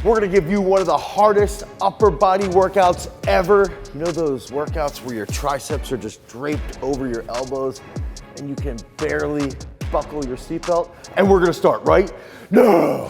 we're gonna give you one of the hardest upper body workouts ever. You know those workouts where your triceps are just draped over your elbows and you can barely buckle your seatbelt? And we're gonna start right now.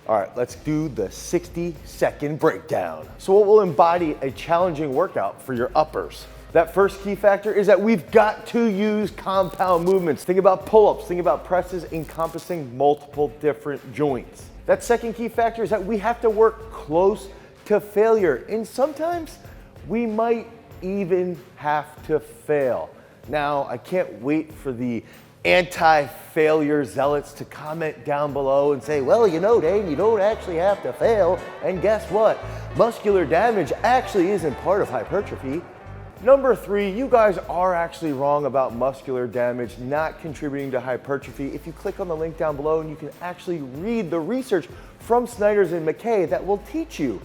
All right, let's do the 60-second breakdown. So what will embody a challenging workout for your uppers? That first key factor is that we've got to use compound movements. Think about pull-ups, think about presses encompassing multiple different joints. That second key factor is that we have to work close to failure, and sometimes we might even have to fail. Now, I can't wait for the anti-failure zealots to comment down below and say, well, you know, Dane, you don't actually have to fail, and guess what? Muscular damage actually isn't part of hypertrophy. Number 3, you guys are actually wrong about muscular damage not contributing to hypertrophy. If you click on the link down below, and you can actually read the research from Snyders and McKay that will teach you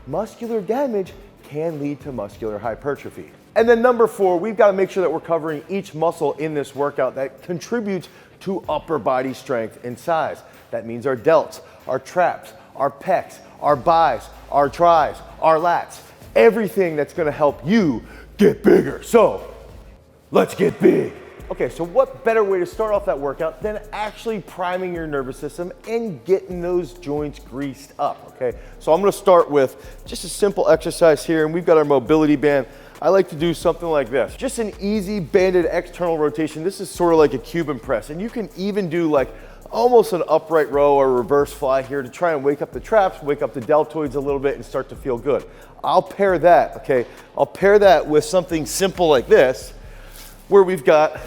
muscular damage can lead to muscular hypertrophy. And then number 4, we've got to make sure that we're covering each muscle in this workout that contributes to upper body strength and size. That means our delts, our traps, our pecs, our bis, our tris, our lats, everything that's going to help you get bigger. So let's get big. Okay, so what better way to start off that workout than actually priming your nervous system and getting those joints greased up, okay? So I'm gonna start with just a simple exercise here, and we've got our mobility band. I like to do something like this. Just an easy banded external rotation. This is sort of like a Cuban press, and you can even do like almost an upright row or reverse fly here to try and wake up the traps, wake up the deltoids a little bit and start to feel good. I'll pair that, okay? I'll pair that with something simple like this, where we've got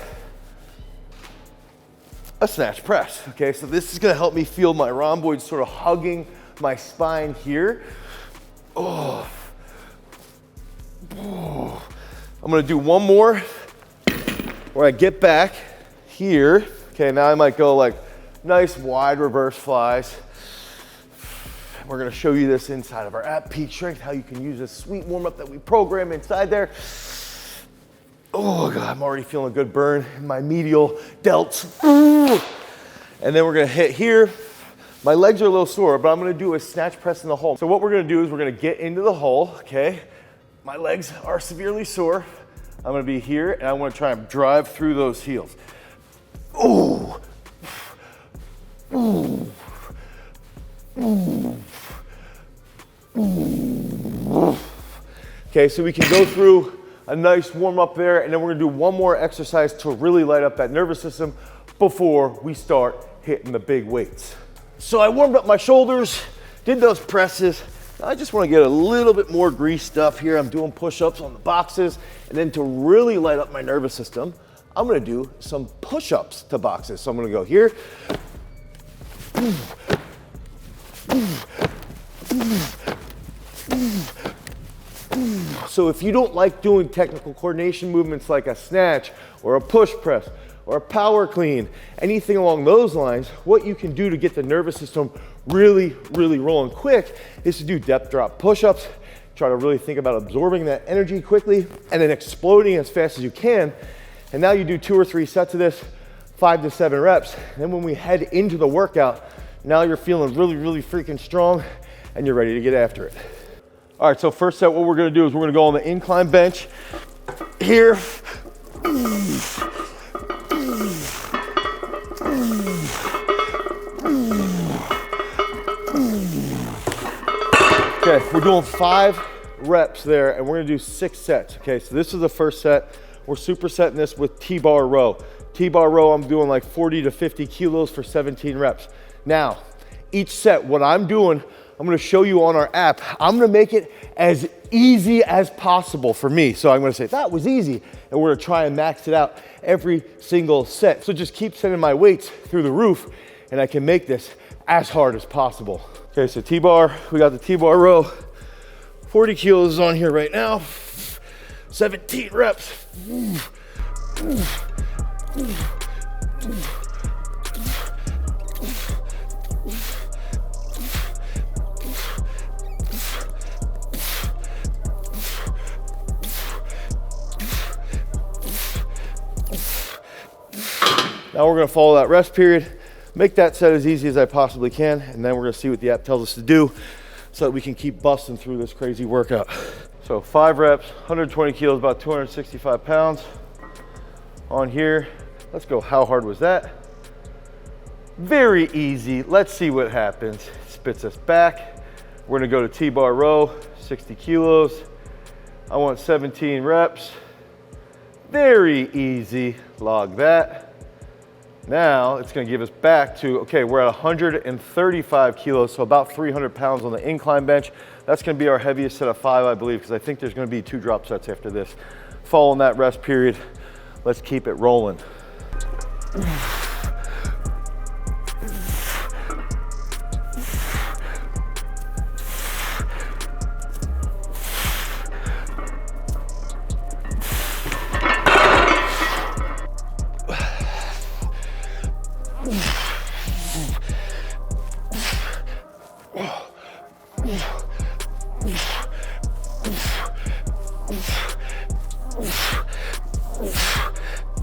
a snatch press, okay? So this is gonna help me feel my rhomboids sort of hugging my spine here. Oh. Oh. I'm gonna do one more where I get back here. Okay, now I might go like nice wide reverse flies. We're gonna show you this inside of our at peak strength, how you can use this sweet warm up that we program inside there. Oh God, I'm already feeling a good burn in my medial delts. And then we're gonna hit here. My legs are a little sore, but I'm gonna do a snatch press in the hole. So what we're gonna do is we're gonna get into the hole, okay? My legs are severely sore. I'm gonna be here and I wanna try and drive through those heels. Ooh. Ooh. Ooh. Ooh. Okay, so we can go through a nice warm up there, and then we're gonna do one more exercise to really light up that nervous system before we start hitting the big weights. So I warmed up my shoulders, did those presses. I just wanna get a little bit more greased up here. I'm doing push-ups on the boxes, and then to really light up my nervous system, I'm gonna do some push-ups to boxes. So I'm gonna go here. So if you don't like doing technical coordination movements like a snatch or a push press or a power clean, anything along those lines, what you can do to get the nervous system really rolling quick is to do depth drop push-ups. Try to really think about absorbing that energy quickly and then exploding as fast as you can. And now you do 2 or 3 sets of this, 5 to 7 reps. And then when we head into the workout, now you're feeling really freaking strong and you're ready to get after it. All right, so first set, what we're gonna do is we're gonna go on the incline bench here. Okay, we're doing 5 reps there and we're gonna do 6 sets. Okay, so this is the first set. We're supersetting this with T-bar row. T-bar row, I'm doing like 40 to 50 kilos for 17 reps. Now, each set, what I'm doing, I'm gonna show you on our app. I'm gonna make it as easy as possible for me. So I'm gonna say, that was easy. And we're gonna try and max it out every single set. So just keep sending my weights through the roof and I can make this as hard as possible. Okay, so T-bar, we got the T-bar row. 40 kilos is on here right now. 17 reps. Now we're gonna follow that rest period, make that set as easy as I possibly can, and then we're gonna see what the app tells us to do so that we can keep busting through this crazy workout. So 5 reps, 120 kilos, about 265 pounds on here. Let's go. How hard was that? Very easy. Let's see what happens. Spits us back. We're gonna go to T-bar row, 60 kilos. I want 17 reps. Very easy. Log that. Now it's gonna give us back to, okay, we're at 135 kilos, so about 300 pounds on the incline bench. That's gonna be our heaviest set of 5, I believe, because I think there's gonna be 2 drop sets after this. Following that rest period, let's keep it rolling.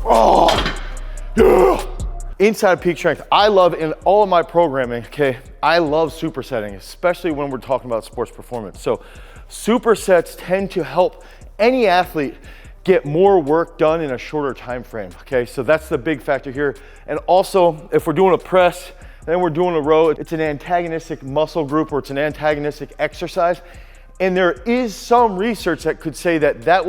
Oh, yeah. Inside peak strength, I love in all of my programming, okay, I love supersetting, especially when we're talking about sports performance. So supersets tend to help any athlete get more work done in a shorter time frame, okay? So that's the big factor here. And also, if we're doing a press, then we're doing a row, it's an antagonistic muscle group or it's an antagonistic exercise. And there is some research that could say that that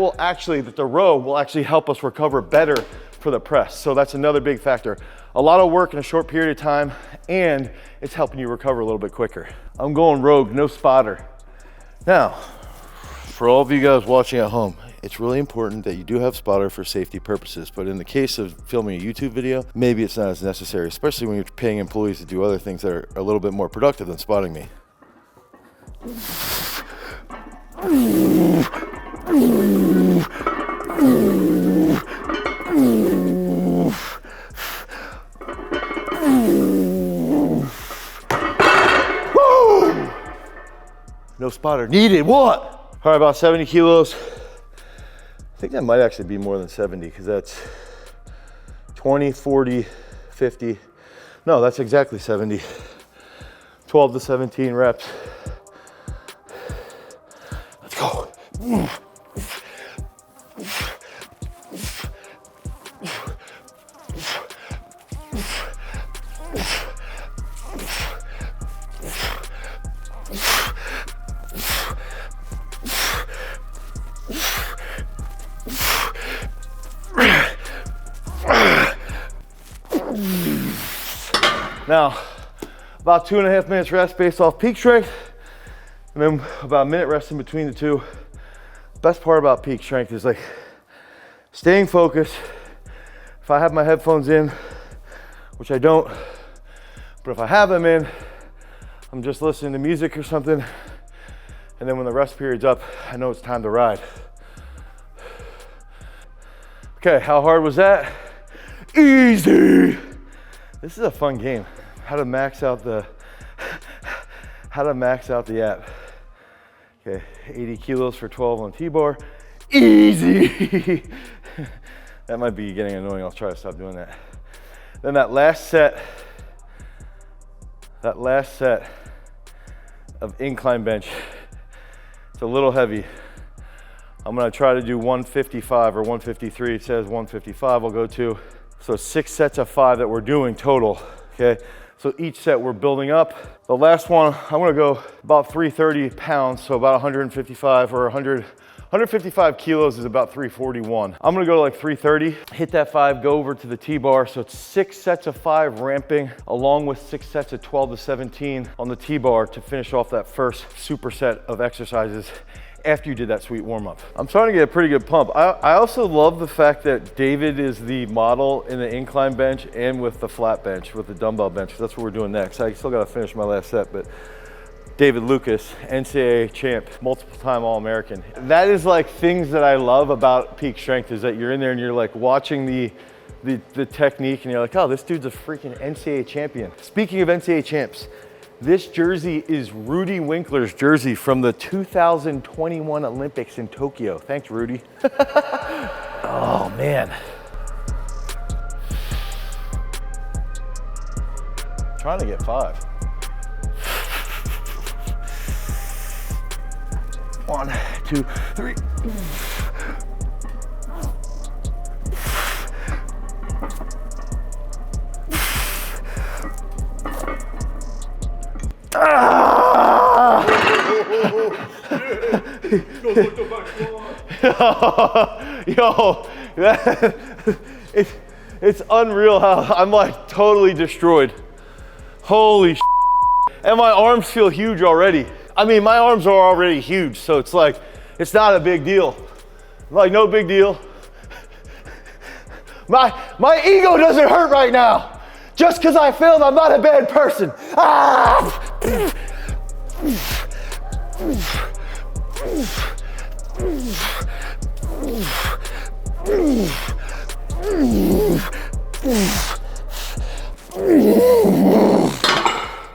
the row will actually help us recover better for the press. So that's another big factor. A lot of work in a short period of time, and it's helping you recover a little bit quicker. I'm going rogue, no spotter. Now, for all of you guys watching at home, it's really important that you do have spotter for safety purposes, but in the case of filming a YouTube video, maybe it's not as necessary, especially when you're paying employees to do other things that are a little bit more productive than spotting me. No spotter needed. What? All right, about 70 kilos. I think that might actually be more than 70 because that's 20, 40, 50. No, that's exactly 70. 12 to 17 reps. Let's go. Now, about 2.5 minutes rest based off peak strength, and then about a minute rest in between the two. Best part about peak strength is like staying focused. If I have my headphones in, which I don't, but if I have them in, I'm just listening to music or something, and then when the rest period's up, I know it's time to ride. Okay, how hard was that? Easy. This is a fun game. How to max out the app. Okay, 80 kilos for 12 on T-bar. Easy. That might be getting annoying. I'll try to stop doing that. Then that last set of incline bench, it's a little heavy. I'm gonna try to do 155 or 153. It says 155 I'll go to. So 6 sets of 5 that we're doing total, okay? So each set we're building up. The last one, I'm gonna go about 330 pounds, so about 155 or 155 kilos is about 341. I'm gonna go to like 330, hit that 5, go over to the T-bar. So it's 6 sets of 5 ramping along with 6 sets of 12 to 17 on the T-bar to finish off that first superset of exercises after you did that sweet warm-up. I'm starting to get a pretty good pump. I also love the fact that David is the model in the incline bench and with the flat bench, with the dumbbell bench, because that's what we're doing next. I still gotta finish my last set, but David Lucas, NCAA champ, multiple time All-American. That is like things that I love about peak strength is that you're in there and you're like watching the technique and you're like, oh, this dude's a freaking NCAA champion. Speaking of NCAA champs, this jersey is Rudy Winkler's jersey from the 2021 Olympics in Tokyo. Thanks, Rudy. Oh, man. Trying to get 5. 1, 2, 3. Ah! Yo, it's unreal how I'm like totally destroyed. Holy shit. And my arms feel huge already. I mean, my arms are already huge, so it's like, it's not a big deal. Like, no big deal. My ego doesn't hurt right now. Just because I failed, I'm not a bad person. Ah!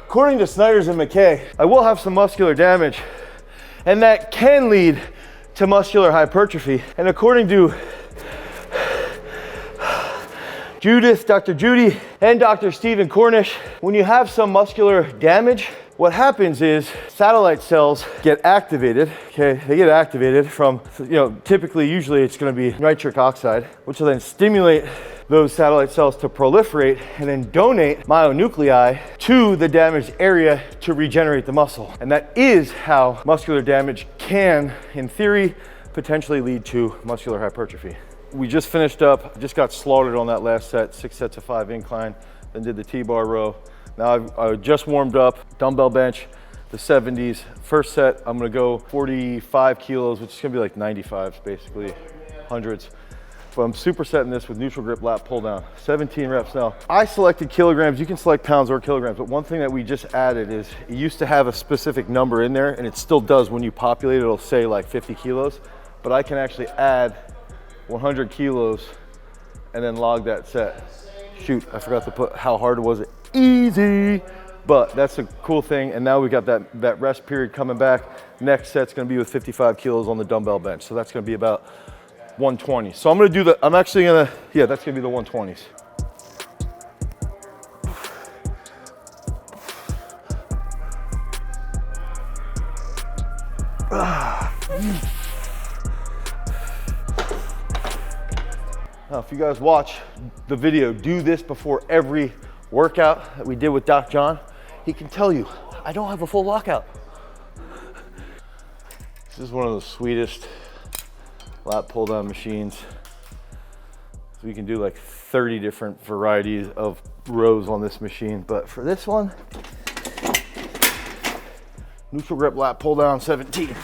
According to Snyder's and McKay, I will have some muscular damage, and that can lead to muscular hypertrophy. And according to Judith, Dr. Judy, and Dr. Stephen Cornish, when you have some muscular damage, what happens is satellite cells get activated, okay? They get activated from, typically, usually it's gonna be nitric oxide, which will then stimulate those satellite cells to proliferate and then donate myonuclei to the damaged area to regenerate the muscle. And that is how muscular damage can, in theory, potentially lead to muscular hypertrophy. We just finished up, just got slaughtered on that last set, 6 sets of 5 incline, then did the T-bar row. Now I just warmed up, dumbbell bench, the 70s. First set, I'm gonna go 45 kilos, which is gonna be like 95s, basically, hundreds. But I'm supersetting this with neutral grip lat pull down, 17 reps. Now, I selected kilograms, you can select pounds or kilograms, but one thing that we just added is it used to have a specific number in there, and it still does. When you populate it, it'll say like 50 kilos, but I can actually add 100 kilos and then log that set. Shoot, I forgot to put how hard was it. Easy, but that's a cool thing. And now we got that rest period coming back. Next set's gonna be with 55 kilos on the dumbbell bench. So that's gonna be about 120. So I'm gonna do that's gonna be the 120s. Now, if you guys watch the video, do this before every workout that we did with Doc John. He can tell you, I don't have a full lockout. This is one of the sweetest lat pull down machines. So we can do like 30 different varieties of rows on this machine. But for this one, neutral grip lat pull down 17.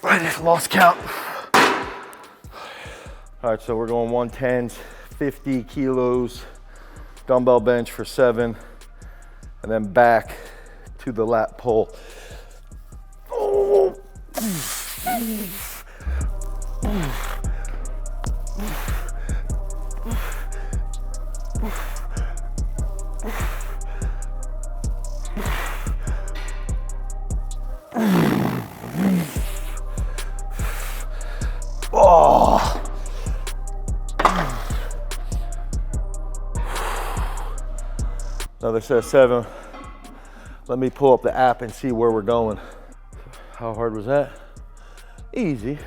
I just lost count. All right, so we're going 110s, 50 kilos, dumbbell bench for 7, and then back to the lat pull. Oh. Oh. Another set of 7. Let me pull up the app and see where we're going. How hard was that? Easy.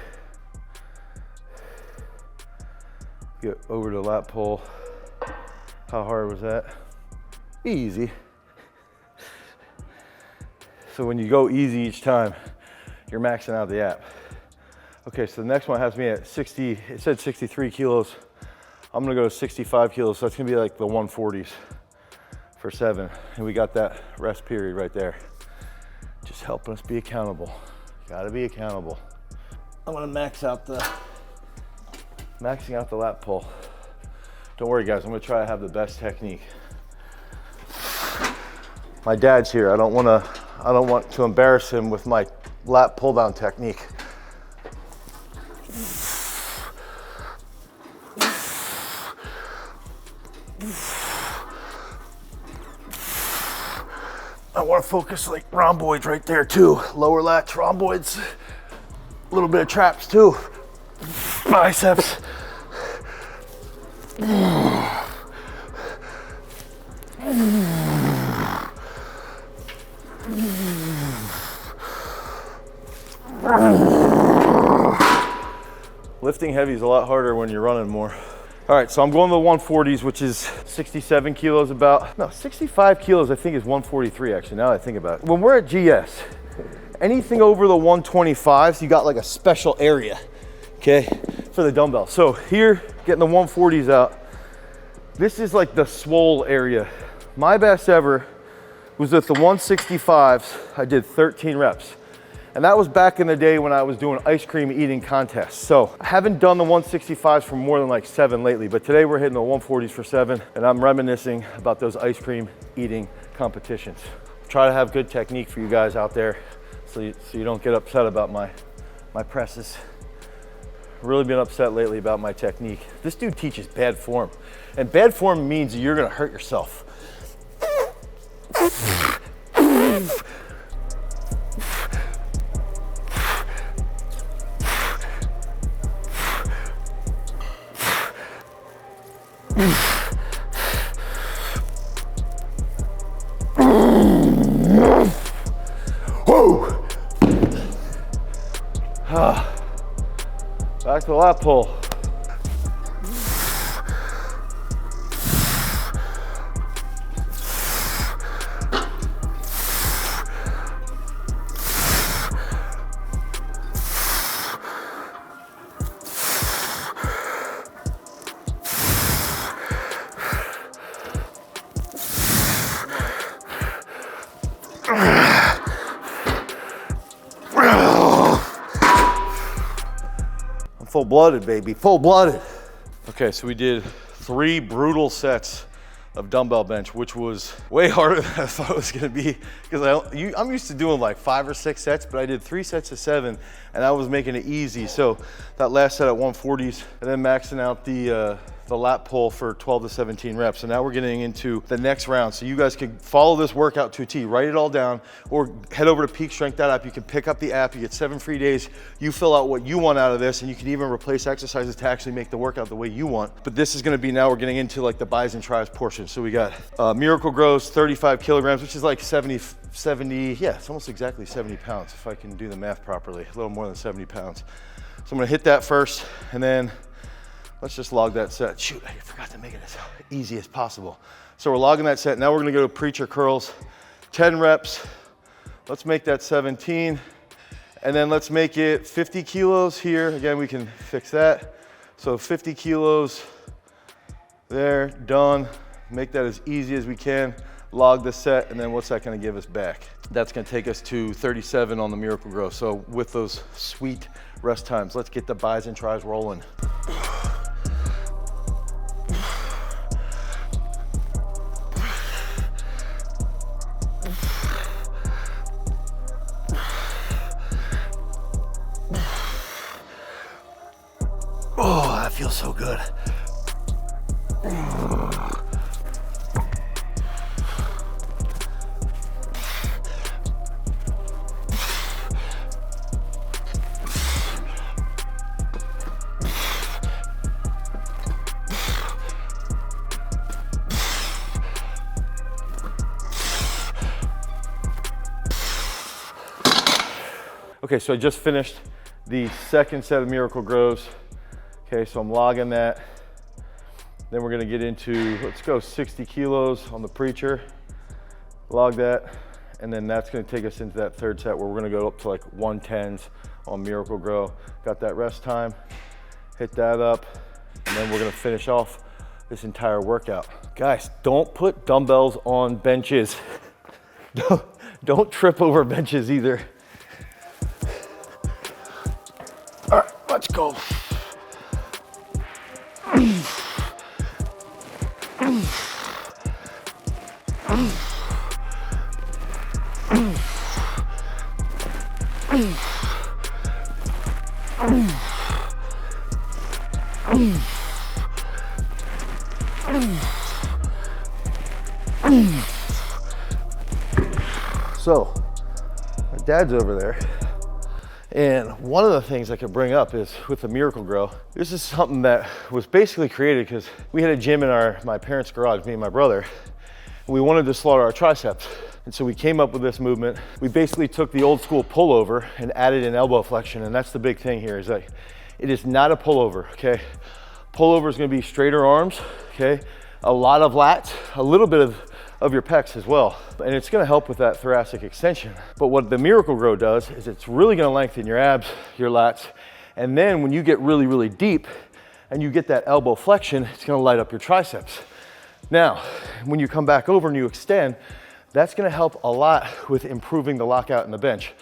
Get over to lat pull. How hard was that? Easy. So when you go easy each time, you're maxing out the app. Okay, so the next one has me at 60, it said 63 kilos. I'm gonna go to 65 kilos, so that's gonna be like the 140s for 7. And we got that rest period right there. Just helping us be accountable. Gotta be accountable. I'm gonna maxing out the lat pull. Don't worry guys, I'm gonna try to have the best technique. My dad's here, I don't want to embarrass him with my lat pull down technique. I want to focus like rhomboids right there too. Lower lats, rhomboids, a little bit of traps too. Biceps. Lifting heavy is a lot harder when you're running more. All right, so I'm going to the 140s, which is 67 kilos about. No, 65 kilos I think is 143 actually, now that I think about it. When we're at GS, anything over the 125s, you got like a special area, okay, for the dumbbell. So here, getting the 140s out, this is like the swole area. My best ever was with the 165s. I did 13 reps. And that was back in the day when I was doing ice cream eating contests. So I haven't done the 165s for more than like 7 lately, but today we're hitting the 140s for 7, and I'm reminiscing about those ice cream eating competitions. Try to have good technique for you guys out there so you don't get upset about my presses. Really been upset lately about my technique. This dude teaches bad form, and bad form means you're gonna hurt yourself. Back to the lat pull. Full-blooded, baby, full-blooded. Okay, so we did 3 brutal sets of dumbbell bench, which was way harder than I thought it was gonna be, because I'm used to doing like 5 or 6 sets, but I did 3 sets of 7, and I was making it easy. So that last set at 140s, and then maxing out the lat pull for 12 to 17 reps. And now we're getting into the next round. So you guys can follow this workout to a T, write it all down, or head over to Peak Strength app. You can pick up the app, you get 7 free days. You fill out what you want out of this, and you can even replace exercises to actually make the workout the way you want. But this is gonna be, now we're getting into like the bis and tris portion. So we got Miracle Grows 35 kilograms, which is like 70, yeah, it's almost exactly 70 pounds if I can do the math properly, a little more than 70 pounds. So I'm gonna hit that first, and then let's just log that set. Shoot, I forgot to make it as easy as possible. So we're logging that set. Now we're gonna go to preacher curls, 10 reps. Let's make that 17. And then let's make it 50 kilos here. Again, we can fix that. So 50 kilos there, done. Make that as easy as we can. Log the set, and then what's that gonna give us back? That's gonna take us to 37 on the Miracle Grow. So with those sweet rest times, let's get the bis and tris rolling. Oh, that feels so good. Okay, so I just finished the second set of Miracle Grows. Okay, so I'm logging that. Then we're gonna get into, let's go 60 kilos on the preacher. Log that, and then that's gonna take us into that third set where we're gonna go up to like 110s on Miracle Grow. Got that rest time, hit that up, and then we're gonna finish off this entire workout. Guys, don't put dumbbells on benches. Don't trip over benches either. All right, let's go. So, my dad's over there. And one of the things I could bring up is with the Miracle Grow, this is something that was basically created because we had a gym in my parents' garage, me and my brother, and we wanted to slaughter our triceps. And so we came up with this movement. We basically took the old school pullover and added an elbow flexion. And that's the big thing here is that it is not a pullover, okay? Pullover is gonna be straighter arms, okay? A lot of lats, a little bit of your pecs as well. And it's gonna help with that thoracic extension. But what the Miracle Grow does is it's really gonna lengthen your abs, your lats, and then when you get really, really deep and you get that elbow flexion, it's gonna light up your triceps. Now, when you come back over and you extend, that's gonna help a lot with improving the lockout in the bench.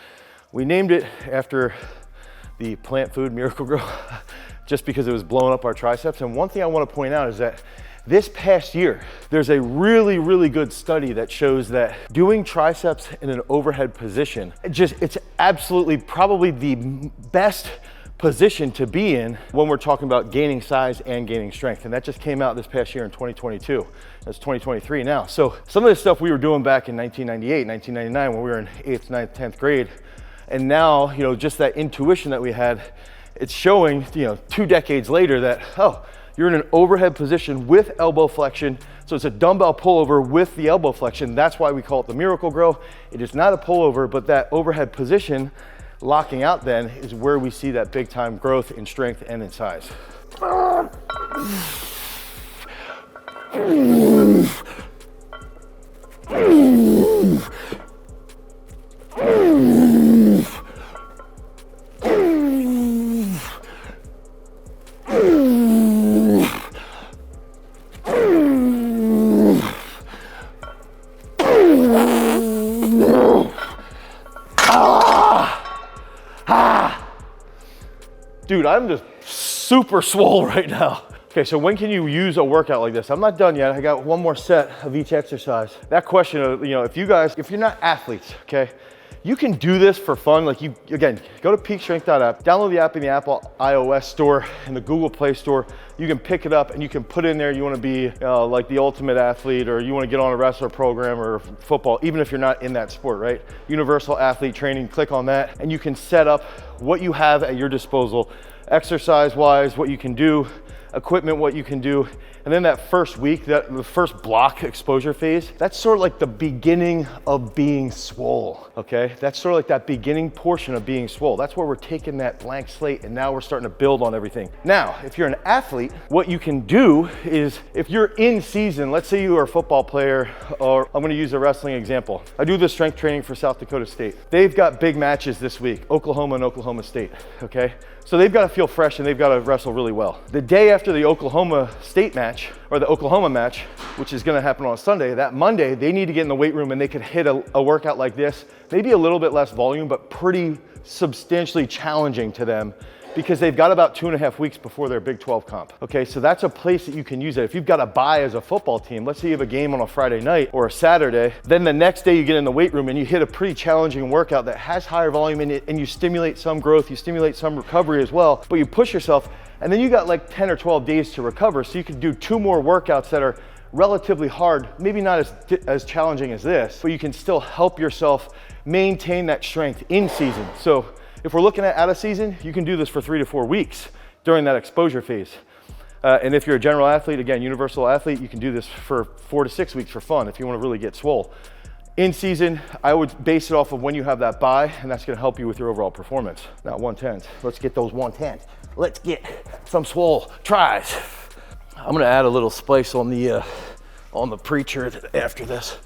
We named it after the plant food Miracle Grow just because it was blowing up our triceps. And one thing I wanna point out is that this past year, there's a really, really good study that shows that doing triceps in an overhead position, it's absolutely probably the best position to be in when we're talking about gaining size and gaining strength. And that just came out this past year in 2022. That's 2023 now. So some of the stuff we were doing back in 1998, 1999, when we were in 8th, 9th, 10th grade, and now, just that intuition that we had, it's showing, 2 decades later that, oh, you're in an overhead position with elbow flexion. So it's a dumbbell pullover with the elbow flexion. That's why we call it the Miracle Grow. It is not a pullover, but that overhead position locking out then is where we see that big time growth in strength and in size. Dude, I'm just super swole right now. Okay, so when can you use a workout like this? I'm not done yet. I got one more set of each exercise. That question of, if you're not athletes, okay, you can do this for fun. Like again, go to peakstrength.app, download the app in the Apple iOS store and the Google Play store. You can pick it up and you can put in there you want to be like the ultimate athlete, or you want to get on a wrestler program or football, even if you're not in that sport, right? Universal athlete training, click on that and you can set up what you have at your disposal, exercise-wise, what you can do, equipment, what you can do. And then that first week, the first block exposure phase, that's sort of like the beginning of being swole, okay? That's sort of like that beginning portion of being swole. That's where we're taking that blank slate and now we're starting to build on everything. Now, if you're an athlete, what you can do is if you're in season, let's say you are a football player, or I'm gonna use a wrestling example. I do the strength training for South Dakota State. They've got big matches this week, Oklahoma and Oklahoma State, okay? So they've got to feel fresh and they've got to wrestle really well. The day after the Oklahoma State match, or the Oklahoma match, which is going to happen on Sunday, that Monday, they need to get in the weight room and they could hit a workout like this, maybe a little bit less volume, but pretty substantially challenging to them because they've got about 2.5 weeks before their Big 12 comp. Okay, so that's a place that you can use it. If you've got a bye as a football team, let's say you have a game on a Friday night or a Saturday, then the next day you get in the weight room and you hit a pretty challenging workout that has higher volume in it and you stimulate some growth, you stimulate some recovery as well, but you push yourself and then you got like 10 or 12 days to recover. So you can do 2 more workouts that are relatively hard, maybe not as challenging as this, but you can still help yourself maintain that strength in season. So if we're looking at out of season, you can do this for 3 to 4 weeks during that exposure phase. And if you're a general athlete, again, universal athlete, you can do this for 4 to 6 weeks for fun if you want to really get swole. In season, I would base it off of when you have that bye, and that's going to help you with your overall performance. Now 110s, let's get those 110s. Let's get some swole tries. I'm going to add a little spice on the preacher after this.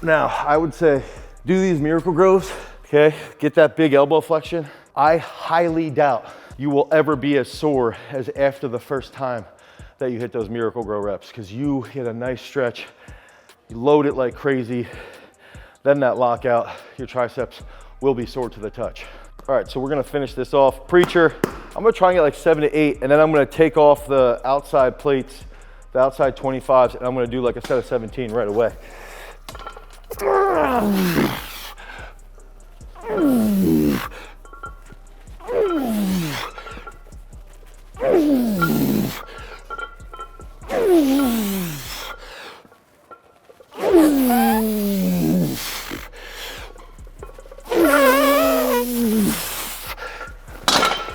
Now, I would say do these Miracle Grows, okay? Get that big elbow flexion. I highly doubt you will ever be as sore as after the first time that you hit those Miracle Grow reps, because you hit a nice stretch, you load it like crazy, then that lockout, your triceps will be sore to the touch. All right, so we're gonna finish this off. Preacher, I'm gonna try and get like 7 to 8, and then I'm gonna take off the outside plates, the outside 25s, and I'm gonna do like a set of 17 right away.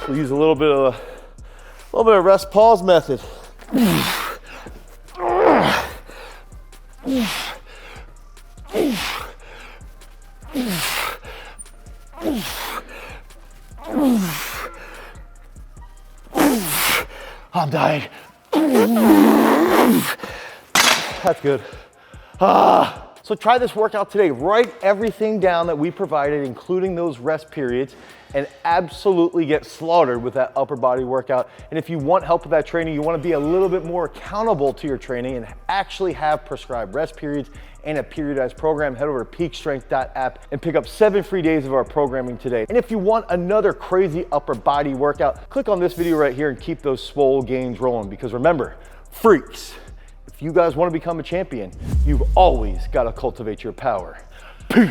We'll use a little bit of rest pause method. I'm dying. That's good. So try this workout today. Write everything down that we provided, including those rest periods, and absolutely get slaughtered with that upper body workout. And if you want help with that training, you want to be a little bit more accountable to your training and actually have prescribed rest periods and a periodized program, head over to peakstrength.app and pick up 7 free days of our programming today. And if you want another crazy upper body workout, click on this video right here and keep those swole gains rolling, because remember, freaks, if you guys want to become a champion, you've always got to cultivate your power. Peace.